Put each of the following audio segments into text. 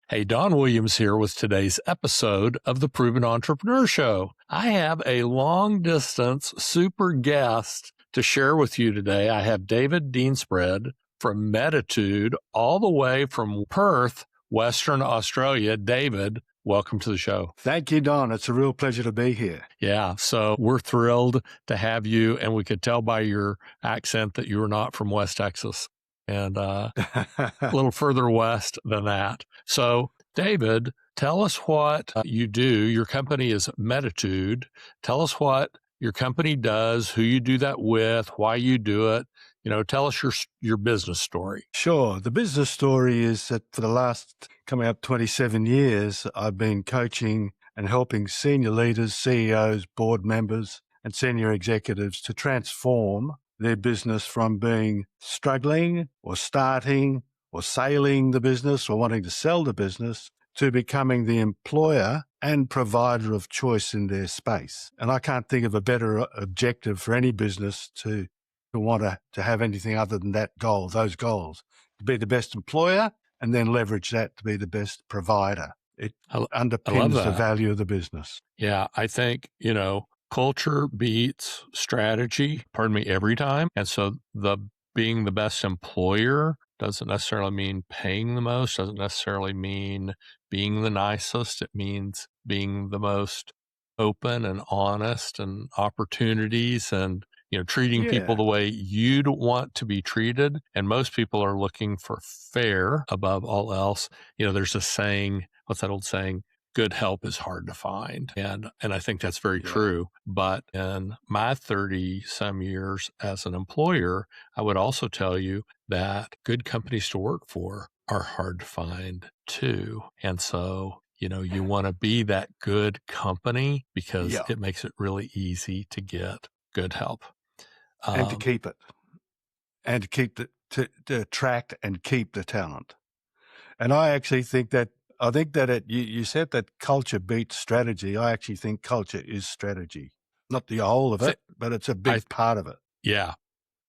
Hey, Don Williams here with today's episode of the Proven Entrepreneur Show. I have a long distance super guest to share with you today. I have David Deane-Spread from MediTude all the way from Perth, Western Australia. David, welcome to the show. Thank you, Don. It's a real pleasure to be here. Yeah, so we're thrilled to have you, and we could tell by your accent that you were not from West Texas and a little further west than that. So, David, tell us what you do. Your company is MediTude. Tell us what your company does, who you do that with, why you do it. Tell us your business story. Sure. The business story is that for the last coming up 27 years, I've been coaching and helping senior leaders, CEOs, board members, and senior executives to transform their business from being struggling or starting or sailing the business or wanting to sell the business to becoming the employer and provider of choice in their space. And I can't think of a better objective for any business to want to have anything other than those goals, to be the best employer and then leverage that to be the best provider. It underpins the value of the business. Yeah, I think, culture beats strategy, every time. And so being the best employer doesn't necessarily mean paying the most, doesn't necessarily mean being the nicest. It means being the most open and honest and opportunities and, treating people the way you'd want to be treated. And most people are looking for fair above all else. There's a saying, what's that old saying? Good help is hard to find. And I think that's very true. But in my 30 some years as an employer, I would also tell you that good companies to work for are hard to find too. And so, you want to be that good company because it makes it really easy to get good help. And to keep it. And to keep to attract and keep the talent. And I actually think that you said that culture beats strategy. I actually think culture is strategy, not the whole of it, but it's a big part of it. Yeah,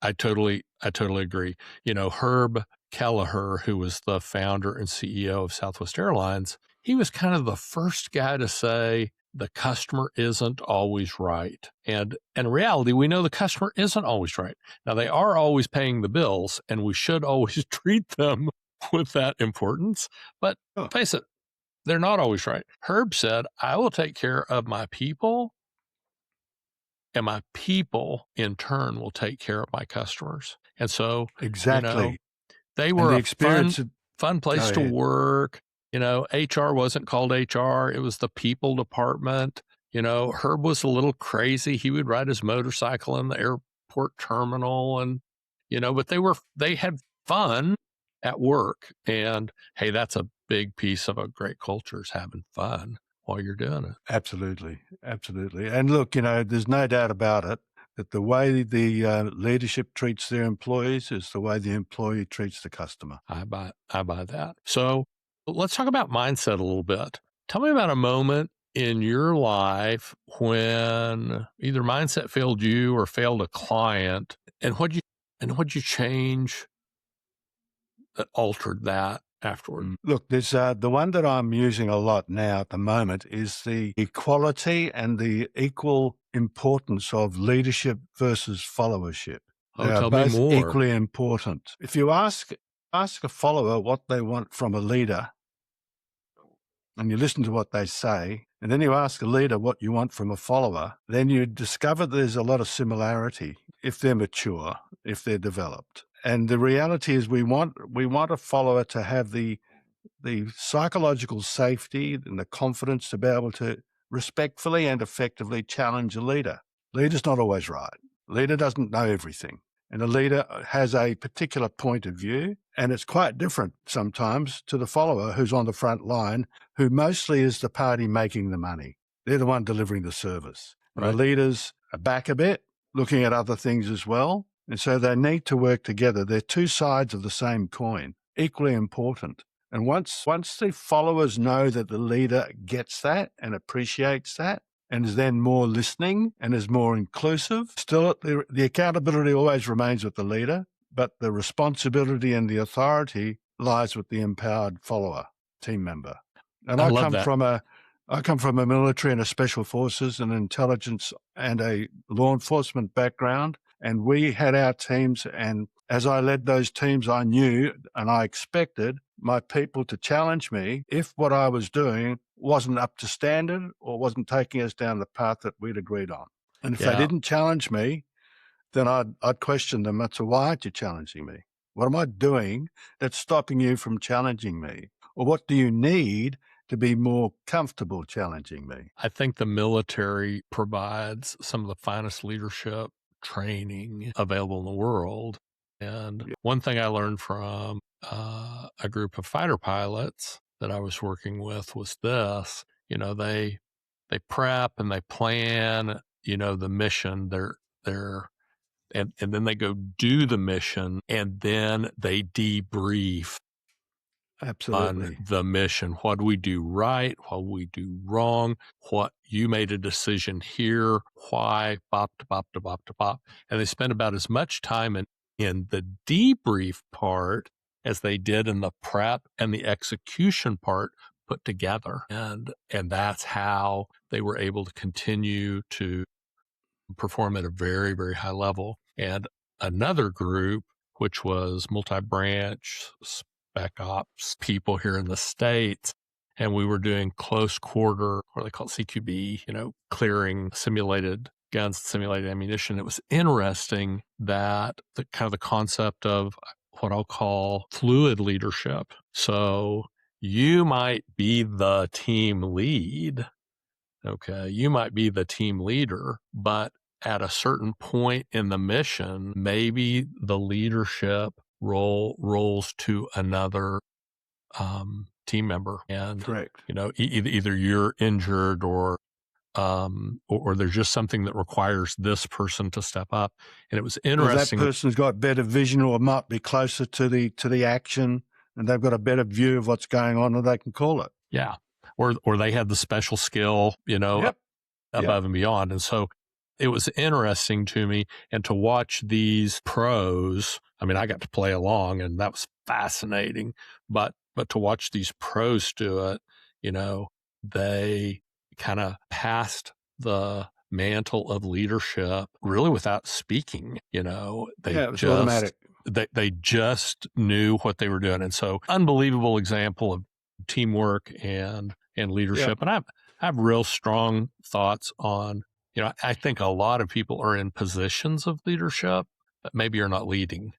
I totally agree. Herb Kelleher, who was the founder and CEO of Southwest Airlines, he was kind of the first guy to say the customer isn't always right. And in reality, we know the customer isn't always right. Now, they are always paying the bills, and we should always treat them with that importance. But face it, they're not always right. Herb said, I will take care of my people, and my people in turn will take care of my customers. And so, they were a fun place to work. HR wasn't called HR. It was the people department. Herb was a little crazy. He would ride his motorcycle in the airport terminal and, but they had fun at work. And hey, that's a big piece of a great culture, is having fun while you're doing it. Absolutely. Absolutely. And look, there's no doubt about it that the way the leadership treats their employees is the way the employee treats the customer. I buy that. So let's talk about mindset a little bit. Tell me about a moment in your life when either mindset failed you or failed a client, and what'd you change that altered that afterward? Look, there's the one that I'm using a lot now at the moment is the equality and the equal importance of leadership versus followership. They are both equally important. If you ask a follower what they want from a leader, and you listen to what they say, and then you ask a leader what you want from a follower, then you discover there's a lot of similarity if they're mature, if they're developed. And the reality is we want a follower to have the psychological safety and the confidence to be able to respectfully and effectively challenge a leader. Leader's not always right. Leader doesn't know everything. And a leader has a particular point of view, and it's quite different sometimes to the follower who's on the front line, who mostly is the party making the money. They're the one delivering the service. Right. The leaders are back a bit, looking at other things as well. And so they need to work together. They're two sides of the same coin, equally important. And once the followers know that the leader gets that and appreciates that, and is then more listening and is more inclusive, still the accountability always remains with the leader, but the responsibility and the authority lies with the empowered follower. team member. And I I love come that. from a military and a special forces and intelligence and a law enforcement background. And we had our teams. And as I led those teams, I knew and I expected my people to challenge me if what I was doing wasn't up to standard or wasn't taking us down the path that we'd agreed on. And if they didn't challenge me, then I'd question them. So why aren't you challenging me? What am I doing that's stopping you from challenging me? Or what do you need to be more comfortable challenging me? I think the military provides some of the finest leadership training available in the world. And one thing I learned from a group of fighter pilots that I was working with was this. They prep and they plan, the mission. And then they go do the mission, and then they debrief Absolutely. on the mission. What do we do right? What do we do wrong? What you made a decision here? Why? Bop to bop to bop to bop. And they spend about as much time in the debrief part as they did in the prep and the execution part put together. And that's how they were able to continue to perform at a very, very high level. And another group, which was multi-branch spec ops people here in the States, and we were doing close quarter, or they call it CQB, clearing simulated guns, simulated ammunition. It was interesting that the kind of the concept of what I'll call fluid leadership. So you might be the team lead. Okay. You might be the team leader, but at a certain point in the mission, maybe the leadership role rolls to another team member. And, Correct. Either you're injured or there's just something that requires this person to step up. And it was interesting. Or that person's got better vision or might be closer to the action and they've got a better view of what's going on and they can call it. Yeah. Or they had the special skill, above and beyond. And so it was interesting to me, and to watch these pros. I mean, I got to play along and that was fascinating, but to watch these pros do it, they kind of passed the mantle of leadership really without speaking. It was automatic. They just knew what they were doing. And so unbelievable example of teamwork and leadership. And I have real strong thoughts on, I think a lot of people are in positions of leadership, but maybe are not leading.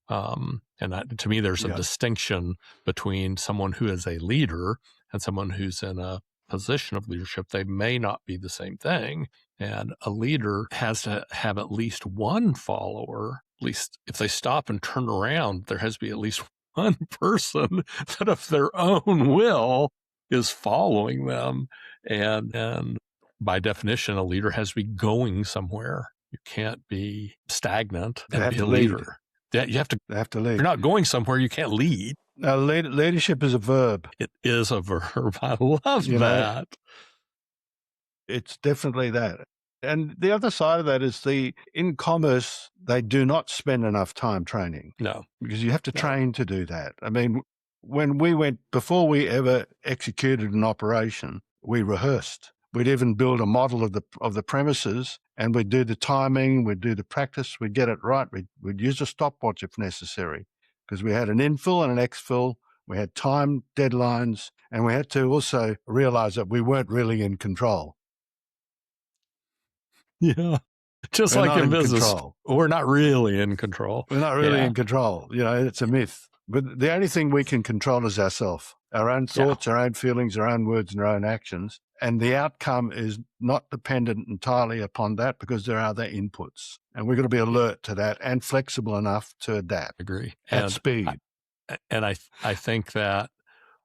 To me, there's a distinction between someone who is a leader and someone who's in a position of leadership. They may not be the same thing. And a leader has to have at least one follower. At least if they stop and turn around, there has to be at least one person that of their own will is following them. And by definition, a leader has to be going somewhere. You can't be stagnant and be a leader. You have to lead. If you're not going somewhere, you can't lead. Now, leadership is a verb. It is a verb. I love that. It's definitely that. And the other side of that is in commerce, they do not spend enough time training. No. Because you have to train to do that. I mean, before we ever executed an operation, we rehearsed. We'd even build a model of the premises, and we'd do the timing, we'd do the practice, we'd get it right. We'd use a stopwatch if necessary, because we had an infill and an exfill. We had time deadlines, and we had to also realize that we weren't really in control. Yeah. Just like in business, we're not really in control. We're not really in control. It's a myth. But the only thing we can control is ourselves, our own thoughts, our own feelings, our own words, and our own actions. And the outcome is not dependent entirely upon that, because there are other inputs. And we've got to be alert to that and flexible enough to adapt. Agree. At speed. I think that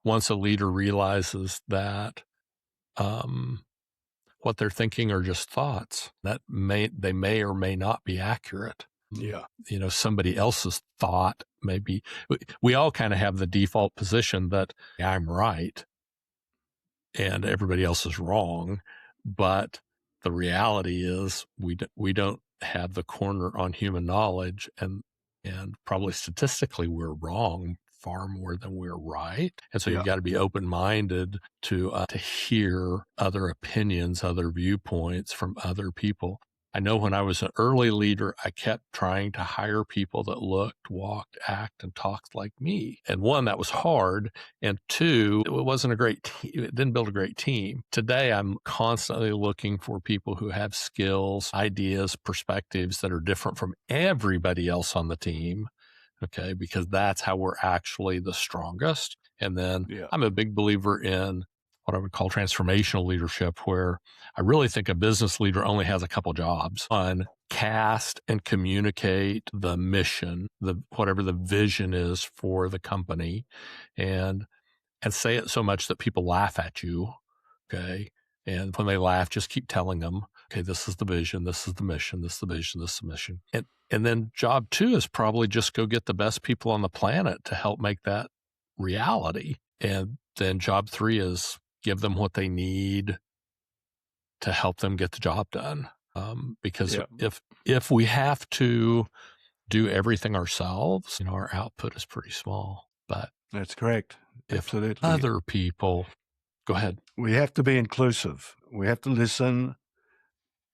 once a leader realizes that what they're thinking are just thoughts, that they may or may not be accurate. Yeah. Somebody else's thought maybe. We all kind of have the default position that I'm right and everybody else is wrong. But the reality is we don't have the corner on human knowledge, and probably statistically we're wrong far more than we're right. And so Yeah. you've got to be open-minded to hear other opinions, other viewpoints from other people. I know when I was an early leader, I kept trying to hire people that looked, walked, acted, and talked like me. And one, that was hard. And two, it wasn't a great team. It didn't build a great team. Today, I'm constantly looking for people who have skills, ideas, perspectives that are different from everybody else on the team. Okay, because that's how we're actually the strongest. And then I'm a big believer in what I would call transformational leadership, where I really think a business leader only has a couple jobs. One, cast and communicate the mission, whatever the vision is for the company, and say it so much that people laugh at you. Okay. And when they laugh, just keep telling them, okay, this is the vision, this is the mission, this is the vision, this is the mission. And then job two is probably just go get the best people on the planet to help make that reality. And then job three is give them what they need to help them get the job done. Because if we have to do everything ourselves, our output is pretty small. But that's correct. Absolutely. If other people, go ahead. We have to be inclusive. We have to listen,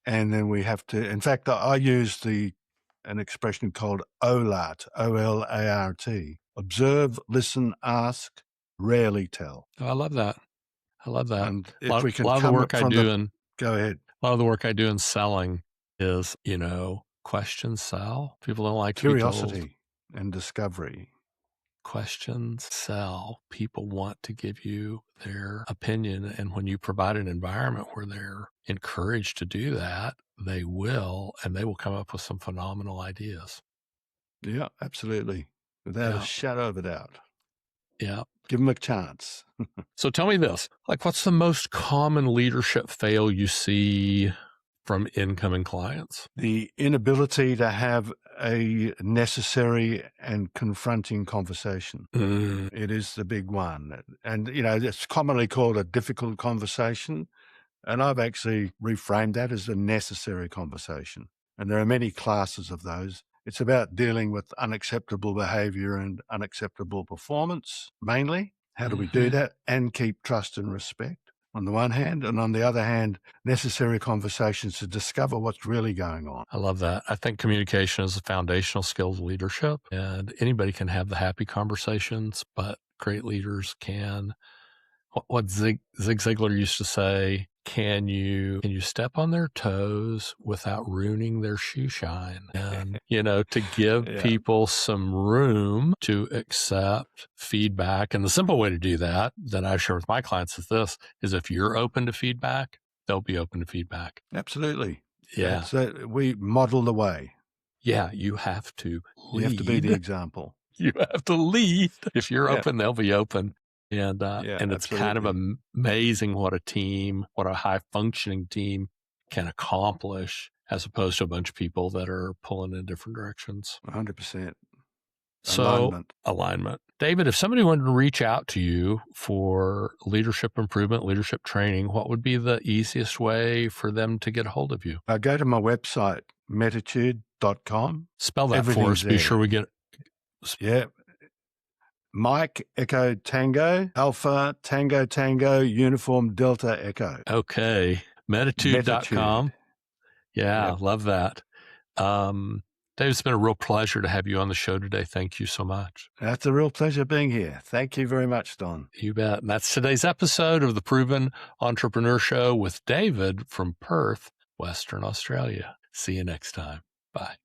and then we have to. In fact, I use an expression called OLART, O-L-A-R-T. Observe, listen, ask, rarely tell. Oh, I love that. And if we can a lot of the work I do go ahead. A lot of the work I do in selling is, questions sell. People don't like curiosity to be told. And discovery. Questions sell. People want to give you their opinion. And when you provide an environment where they're encouraged to do that, they will, and they will come up with some phenomenal ideas. Yeah, absolutely. Without a shadow of a doubt. Yeah. Give them a chance. So tell me this, what's the most common leadership fail you see from incoming clients? The inability to have a necessary and confronting conversation. It is the big one. And, it's commonly called a difficult conversation. And I've actually reframed that as a necessary conversation. And there are many classes of those. It's about dealing with unacceptable behavior and unacceptable performance, mainly. How do we do that and keep trust and respect on the one hand, and on the other hand, necessary conversations to discover what's really going on. I love that. I think communication is a foundational skill of leadership, and anybody can have the happy conversations, but great leaders can. What Zig Ziglar used to say, can you step on their toes without ruining their shoe shine? And, to give people some room to accept feedback. And the simple way to do that I share with my clients is if you're open to feedback, they'll be open to feedback. Absolutely. Yeah. So we model the way. Yeah. You have to lead. You have to be the example. You have to lead. If you're open, they'll be open. And it's absolutely. kind of amazing what a high functioning team can accomplish as opposed to a bunch of people that are pulling in different directions. 100%. Alignment. David, if somebody wanted to reach out to you for leadership improvement, leadership training, what would be the easiest way for them to get a hold of you? Go to my website, MediTude.com. Spell that for us. Be sure we get it. Yeah. Mike, Echo, Tango, Alpha, Tango, Tango, Uniform, Delta, Echo. Okay. MediTude.com. Yeah, love that. Dave, it's been a real pleasure to have you on the show today. Thank you so much. That's a real pleasure being here. Thank you very much, Don. You bet. And that's today's episode of the Proven Entrepreneur Show with David from Perth, Western Australia. See you next time. Bye.